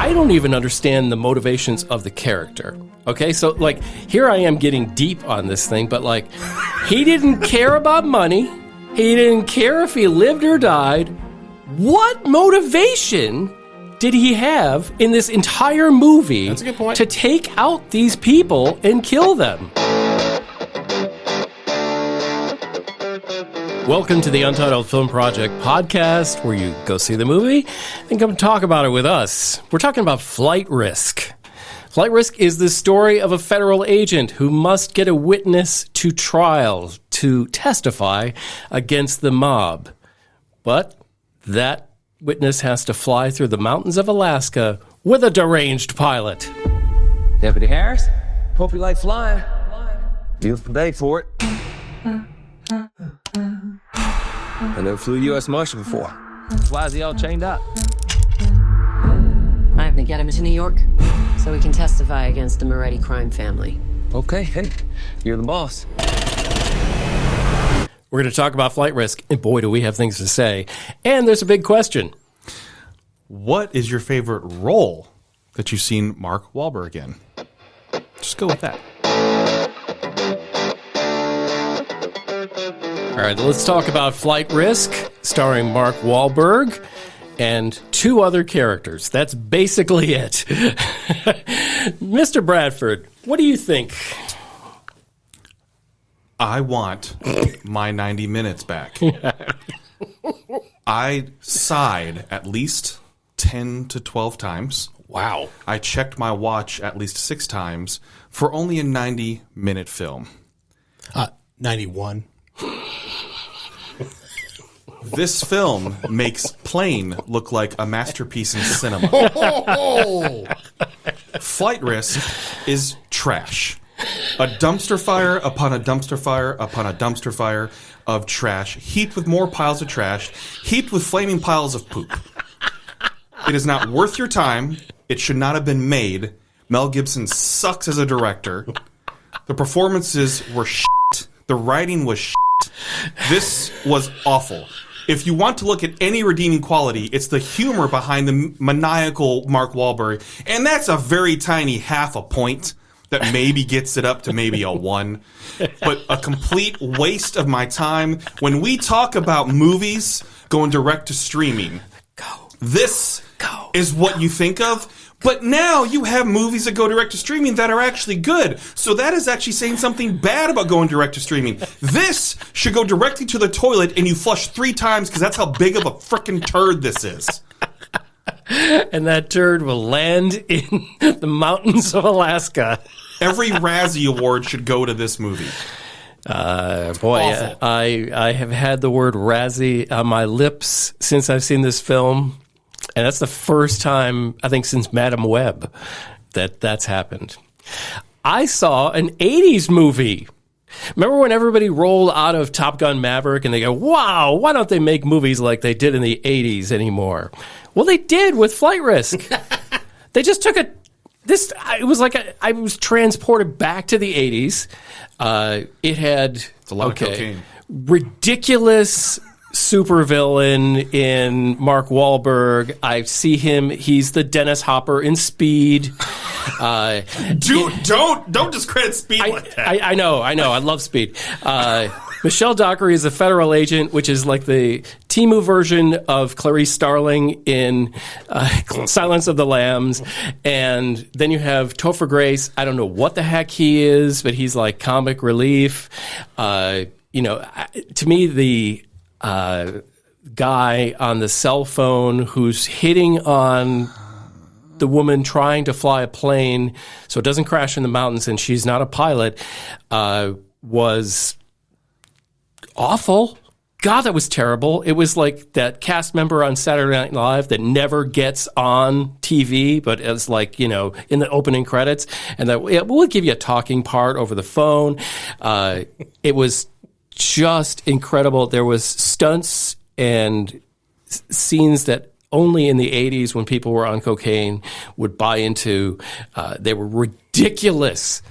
I don't even understand the motivations of the character. Okay, so, like, here I am getting deep on this thing, but, like, he didn't care about money. He didn't care if he lived or died. What motivation did he have in this entire movie That's a good point. to take out these people and kill them? Welcome to the Untitled Film Project Podcast, where you go see the movie and come talk about it with us. We're talking about Flight Risk. Flight Risk is the story of a federal agent who must get a witness to trial to testify against the mob. But that witness has to fly through the mountains of Alaska with a deranged pilot. Deputy Harris, hope you like flying. Beautiful day for it. I never flew U.S. Marshal before. Why is he all chained up? I have to get him to New York so we can testify against the Moretti crime family. Okay, hey, you're the boss. We're going to talk about Flight Risk, and boy, do we have things to say. And there's a big question. What is your favorite role that you've seen Mark Wahlberg in? Just go with that. All right, let's talk about Flight Risk, starring Mark Wahlberg and two other characters. That's basically it. Mr. Bradford, what do you think? I want my 90 minutes back. I sighed at least 10 to 12 times. Wow. I checked my watch at least 6 times for only a 90-minute film. 91. This film makes Plane look like a masterpiece in cinema. Flight Risk is trash. A dumpster fire upon a dumpster fire upon a dumpster fire of trash, heaped with more piles of trash, heaped with flaming piles of poop. It is not worth your time. It should not have been made. Mel Gibson sucks as a director. The performances were shit. The writing was shit. This was awful. If you want to look at any redeeming quality, it's the humor behind the maniacal Mark Wahlberg, and that's a very tiny half a point that maybe gets it up to maybe a 1. But a complete waste of my time. When we talk about movies going direct to streaming, this is what you think of. But now you have movies that go direct to streaming that are actually good. So that is actually saying something bad about going direct to streaming. This should go directly to the toilet and you flush 3 times because that's how big of a frickin' turd this is. And that turd will land in the mountains of Alaska. Every Razzie Award should go to this movie. Boy, I have had the word Razzie on my lips since I've seen this film. And that's the first time, I think, since Madam Web that's happened. I saw an 80s movie. Remember when everybody rolled out of Top Gun Maverick and they go, wow, why don't they make movies like they did in the 80s anymore? Well, they did with Flight Risk. They just took it was like I was transported back to the 80s. It had It's a lot of cocaine. Ridiculous supervillain in Mark Wahlberg. I see him. He's the Dennis Hopper in Speed. Dude, don't discredit Speed like that. I know. I love Speed. Michelle Dockery is a federal agent, which is like the Temu version of Clarice Starling in Silence of the Lambs. And then you have Topher Grace. I don't know what the heck he is, but he's like comic relief. To me, the guy on the cell phone who's hitting on the woman trying to fly a plane so it doesn't crash in the mountains and she's not a pilot was awful. God, that was terrible. It was like that cast member on Saturday Night Live that never gets on TV, but it's like, in the opening credits. And that we'll give you a talking part over the phone. It was just incredible. There was stunts and scenes that only in the 80s when people were on cocaine would buy into. They were ridiculous.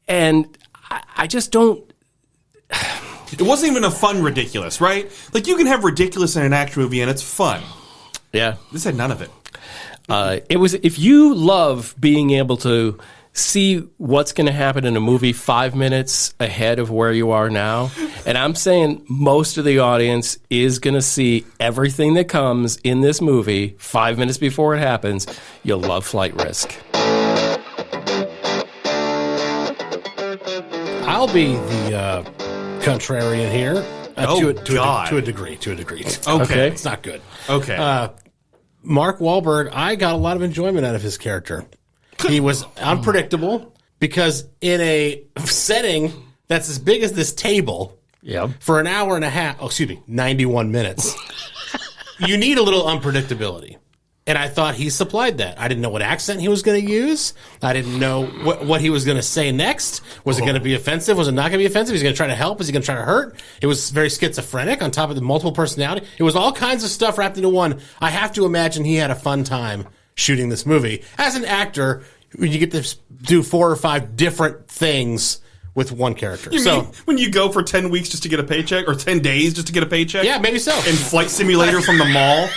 And I just don't. It wasn't even a fun ridiculous, right? Like, you can have ridiculous in an action movie and it's fun. Yeah. This had none of it. It was, if you love being able to see what's going to happen in a movie 5 minutes ahead of where you are now, and I'm saying most of the audience is going to see everything that comes in this movie 5 minutes before it happens, you'll love Flight Risk. I'll be the contrarian here. To a degree. Okay. It's not good. Okay. Mark Wahlberg, I got a lot of enjoyment out of his character. He was unpredictable because in a setting that's as big as this table, for an hour and a half, 91 minutes, you need a little unpredictability. And I thought he supplied that. I didn't know what accent he was going to use. I didn't know what he was going to say next. Was it going to be offensive? Was it not going to be offensive? Was he going to try to help? Was he going to try to hurt? It was very schizophrenic on top of the multiple personality. It was all kinds of stuff wrapped into one. I have to imagine he had a fun time shooting this movie. As an actor, when you get to do 4 or 5 different things with one character. You mean when you go for 10 weeks just to get a paycheck, or 10 days just to get a paycheck? Yeah, maybe so. And Flight Simulator from the mall?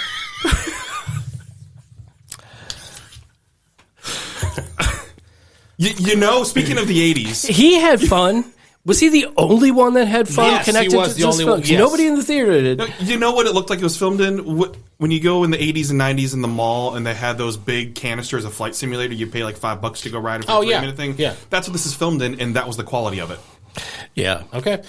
You know, speaking of the 80s... He had fun. Was he the only one that had fun Yes, connected he was to the this only film? one, yes. Nobody in the theater did. No, you know what it looked like it was filmed in? When you go in the 80s and 90s in the mall and they had those big canisters of Flight Simulator, you pay like $5 to go ride it for a 3-minute thing? Yeah. That's what this is filmed in, and that was the quality of it. Yeah. Okay.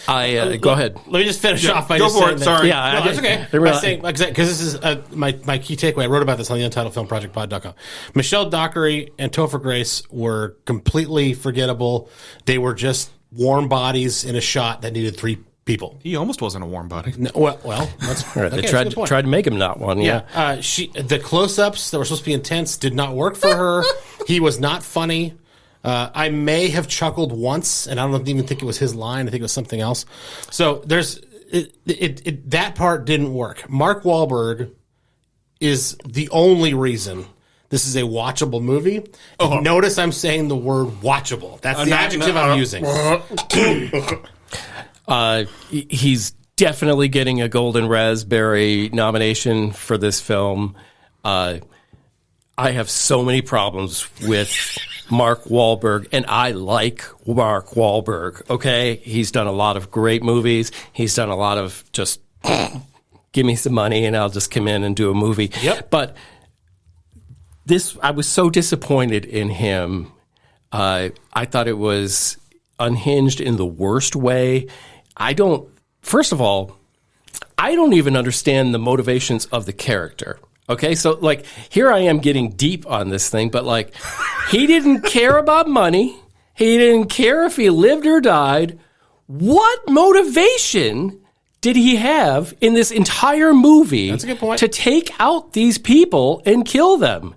Go ahead. Let me just finish off by go just for saying it. that- Sorry. Yeah, No, that's okay. I realize- Because this is my key takeaway. I wrote about this on the Untitled Film Project Pod.com. Michelle Dockery and Topher Grace were completely forgettable. They were just warm bodies in a shot that needed 3 people. He almost wasn't a warm body. No, well, that's Right, okay, they that's a good point. tried to make him not one. Yeah. The close-ups that were supposed to be intense did not work for her. He was not funny. I may have chuckled once, and I don't even think it was his line. I think it was something else. So that part didn't work. Mark Wahlberg is the only reason this is a watchable movie. And notice I'm saying the word watchable. That's the adjective I'm using. He's definitely getting a Golden Raspberry nomination for this film. I have so many problems with Mark Wahlberg, and I like Mark Wahlberg, okay? He's done a lot of great movies. He's done a lot of just give me some money and I'll just come in and do a movie. Yep. But I was so disappointed in him. I thought it was unhinged in the worst way. First of all, I don't even understand the motivations of the character. Okay, so like here I am getting deep on this thing, but like he didn't care about money. He didn't care if he lived or died. What motivation did he have in this entire movie That's a good point. to take out these people and kill them?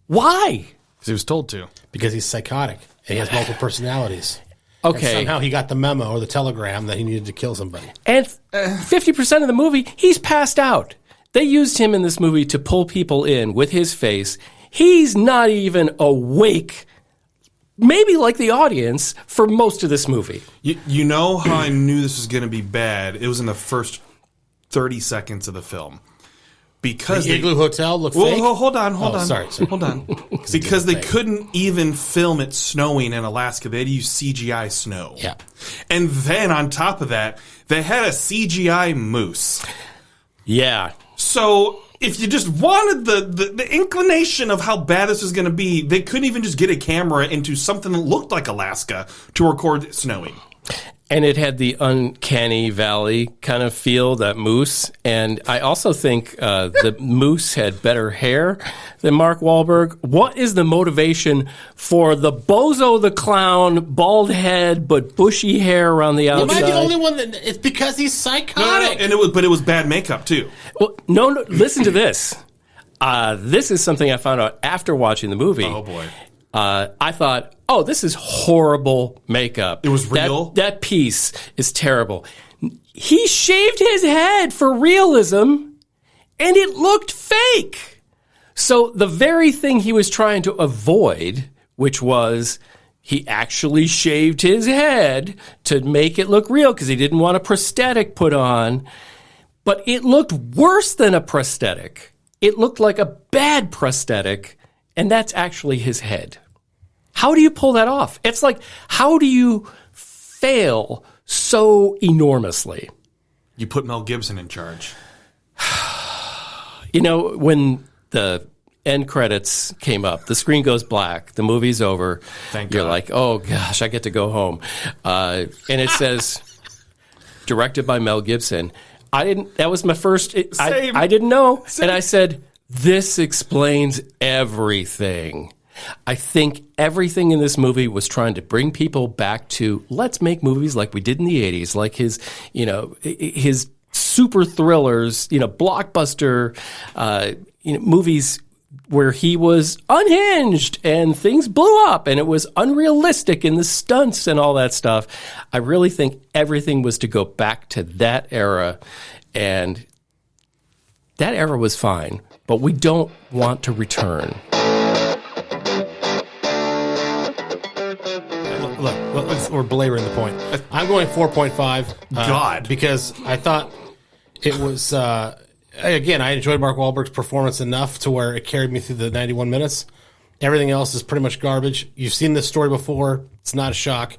Why? Because he was told to. Because he's psychotic and he has multiple personalities. Okay. And somehow he got the memo or the telegram that he needed to kill somebody. And 50% of the movie, he's passed out. They used him in this movie to pull people in with his face. He's not even awake, maybe like the audience, for most of this movie. You know how I knew this was going to be bad? It was in the first 30 seconds of the film. Because The Igloo Hotel looked fake? Hold on. Sorry. Hold on. Because they couldn't even film it snowing in Alaska. They had to use CGI snow. Yeah. And then on top of that, they had a CGI moose. Yeah. So if you just wanted the inclination of how bad this was going to be, they couldn't even just get a camera into something that looked like Alaska to record snowing. And it had the uncanny valley kind of feel, that moose. And I also think the moose had better hair than Mark Wahlberg. What is the motivation for the Bozo the Clown, bald head, but bushy hair around the outside? Am I the only one that... It's because he's psychotic. And it was bad makeup, too. Well, no, listen to this. This is something I found out after watching the movie. Oh, boy. I thought, this is horrible makeup. It was real? That piece is terrible. He shaved his head for realism, and it looked fake. So the very thing he was trying to avoid, which was he actually shaved his head to make it look real because he didn't want a prosthetic put on, but it looked worse than a prosthetic. it looked like a bad prosthetic, and that's actually his head. How do you pull that off? It's like, how do you fail so enormously? You put Mel Gibson in charge. You know, when the end credits came up, the screen goes black, the movie's over. Thank You're God. like, oh gosh, I get to go home. And it says, directed by Mel Gibson. That was my first, I didn't know. Same. And I said, this explains everything. I think everything in this movie was trying to bring people back to, let's make movies like we did in the 80s, like his super thrillers, blockbuster, movies where he was unhinged and things blew up and it was unrealistic in the stunts and all that stuff. I really think everything was to go back to that era, and that era was fine, but we don't want to return. Look, we're belaboring the point. I'm going 4.5. God. Because I thought it was, again, I enjoyed Mark Wahlberg's performance enough to where it carried me through the 91 minutes. Everything else is pretty much garbage. You've seen this story before. It's not a shock.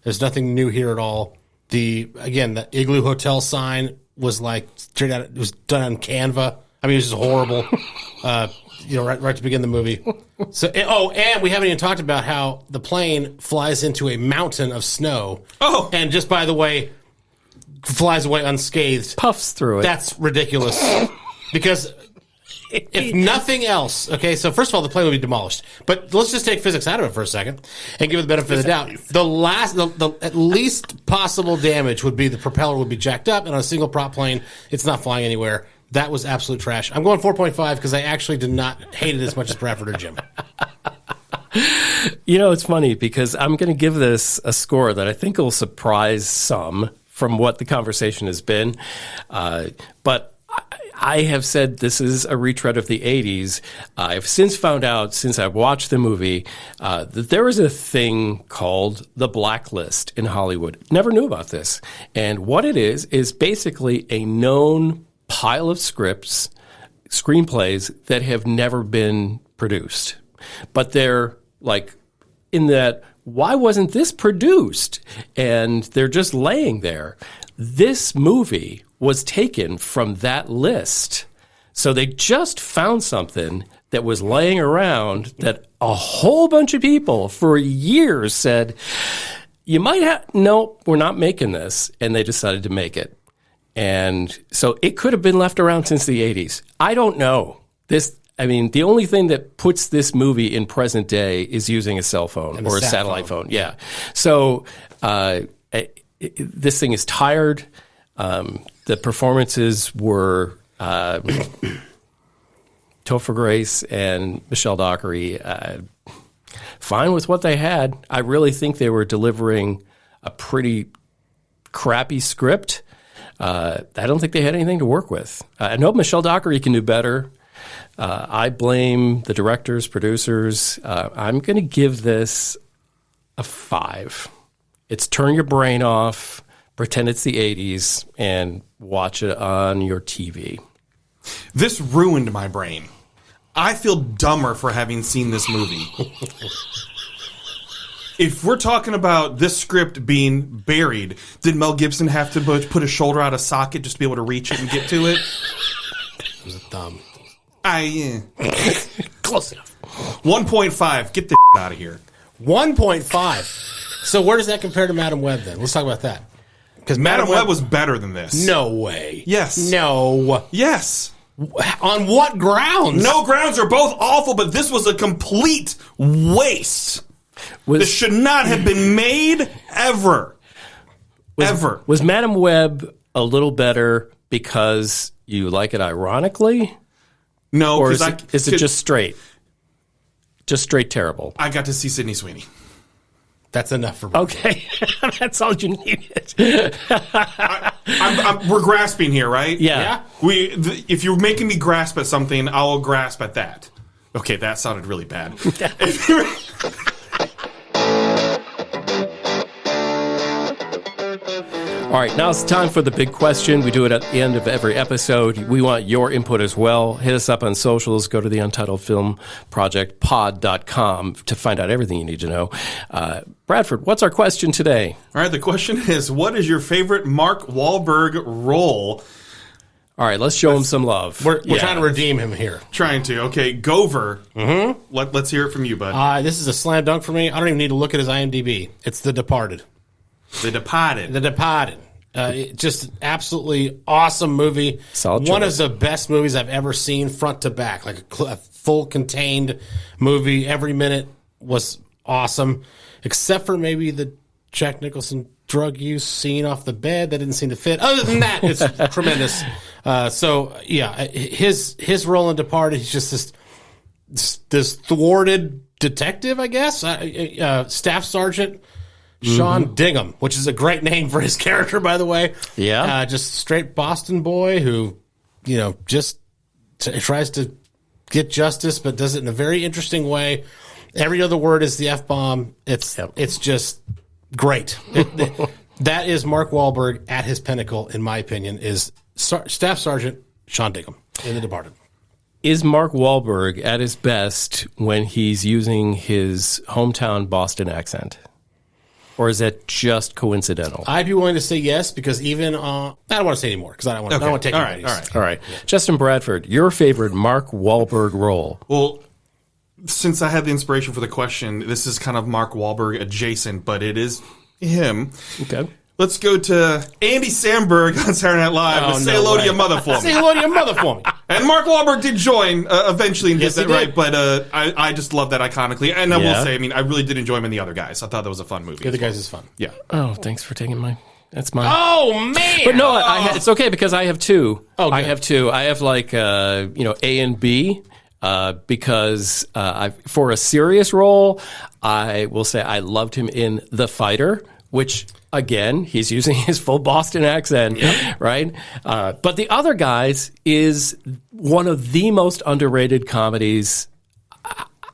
There's nothing new here at all. The Igloo Hotel sign was like, it was done on Canva. I mean, it was just horrible. Right to begin the movie. So, and we haven't even talked about how the plane flies into a mountain of snow. Oh. And just by the way, flies away unscathed. Puffs through it. That's ridiculous. Because if nothing else, okay, so first of all, the plane would be demolished. But let's just take physics out of it for a second and give it the benefit of the doubt. The at least possible damage would be the propeller would be jacked up, and on a single prop plane, it's not flying anywhere. That was absolute trash. I'm going 4.5 because I actually did not hate it as much as Bradford or Jim. It's funny because I'm going to give this a score that I think will surprise some from what the conversation has been. But I have said this is a retread of the 80s. I've since found out, since I watched the movie, that there is a thing called the blacklist in Hollywood. Never knew about this. And what it is basically a known pile of scripts, screenplays that have never been produced. But they're like in that, why wasn't this produced? And they're just laying there. This movie was taken from that list. So they just found something that was laying around that a whole bunch of people for years said, you might have, no, we're not making this. And they decided to make it. And so it could have been left around since the 80s. I don't know. The only thing that puts this movie in present day is using a cell phone or a satellite phone. Yeah. So this thing is tired. The performances were Topher Grace and Michelle Dockery fine with what they had. I really think they were delivering a pretty crappy script. I don't think they had anything to work with. I know Michelle Dockery can do better. I blame the directors, producers. I'm going to give this a 5. It's turn your brain off, pretend it's the 80s, and watch it on your TV. This ruined my brain. I feel dumber for having seen this movie. If we're talking about this script being buried, did Mel Gibson have to put his shoulder out of socket just to be able to reach it and get to it? It was a thumb. Close enough. 1.5. Get the out of here. 1.5. So where does that compare to Madam Web then? Let's talk about that. Because Madam Web was better than this. No way. Yes. No. Yes. On what grounds? No grounds are both awful, but this was a complete waste. This should not have been made ever. Ever. Was Madam Web a little better because you like it ironically? No, or is it just straight? Just straight terrible. I got to see Sydney Sweeney. That's enough for me. Okay. That's all you needed. We're grasping here, right? Yeah. If you're making me grasp at something, I'll grasp at that. Okay, that sounded really bad. All right, now it's time for the big question. We do it at the end of every episode. We want your input as well. Hit us up on socials. Go to the Untitled Film Project Pod.com to find out everything you need to know. Bradford, what's our question today? All right, the question is, what is your favorite Mark Wahlberg role? All right, let's show him some love. We're trying to redeem him here. Trying to. Okay, Gover. Mm-hmm. Let's hear it from you, bud. This is a slam dunk for me. I don't even need to look at his IMDb. It's The Departed. The Departed. The Departed. Just absolutely awesome movie. Solid One choice. of the best movies I've ever seen front to back. Like a full contained movie. Every minute was awesome. Except for maybe the Jack Nicholson drug use scene off the bed that didn't seem to fit. Other than that, it's tremendous. His role in Departed, he's just this thwarted detective, I guess. Staff Sergeant Sean Dignam, which is a great name for his character, by the way. Yeah. Just straight Boston boy who, just tries to get justice, but does it in a very interesting way. Every other word is the F-bomb. It's just great. That is Mark Wahlberg at his pinnacle, in my opinion, is Staff Sergeant Sean Dignam in The Departed. Is Mark Wahlberg at his best when he's using his hometown Boston accent? Or is that just coincidental? I'd be willing to say yes, because even I don't want to say anymore because I don't want to take anybody's. All right. Yeah. Justin Bradford, your favorite Mark Wahlberg role? Well, since I had the inspiration for the question, this is kind of Mark Wahlberg adjacent, but it is him. Okay. Let's go to Andy Samberg on Saturday Night Live with Say Hello to Your Mother for Me. Say hello to your mother for me. And Mark Wahlberg did join eventually and Yes, get he that did. right, but I just love that iconically. And I will Yeah. say, I really did enjoy him in The Other Guys. I thought that was a fun movie. The other guys is fun. Yeah. Oh, thanks for taking mine. That's mine. Oh, man. But no, it's okay because I have two. Oh, I good. have two. I have A and B. Because for a serious role, I will say I loved him in The Fighter, which, again, he's using his full Boston accent, right? But The Other Guys is one of the most underrated comedies.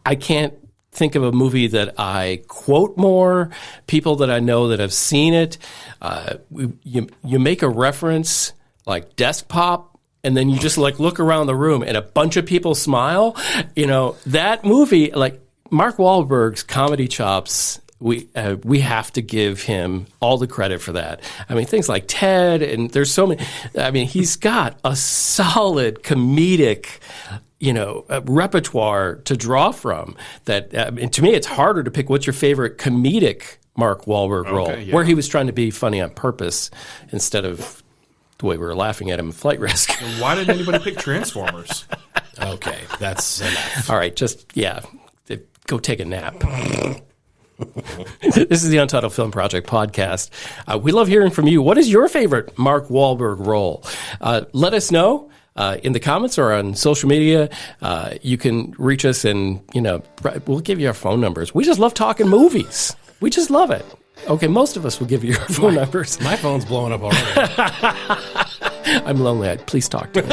I can't think of a movie that I quote more, people that I know that have seen it. You make a reference like Desk Pop, and then you just look around the room and a bunch of people smile. That movie, Mark Wahlberg's comedy chops, we have to give him all the credit for that. Things like Ted, and there's so many. He's got a solid comedic, repertoire to draw from. That to me, it's harder to pick what's your favorite comedic Mark Wahlberg role, where he was trying to be funny on purpose instead of the way we were laughing at him in Flight Risk. Why didn't anybody pick Transformers? Okay, that's enough. All right, go take a nap. This is the Untitled Film Project Podcast. We love hearing from you. What is your favorite Mark Wahlberg role? Let us know in the comments or on social media. You can reach us and, we'll give you our phone numbers. We just love talking movies. We just love it. Okay, most of us will give you our phone numbers. My phone's blowing up already. I'm lonely. Please talk to me.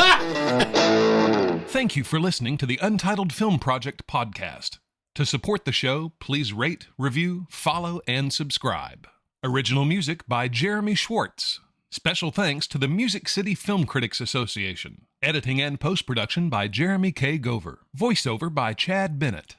Thank you for listening to the Untitled Film Project Podcast. To support the show, please rate, review, follow, and subscribe. Original music by Jeremy Schwartz. Special thanks to the Music City Film Critics Association. Editing and post-production by Jeremy K. Gover. Voiceover by Chad Bennett.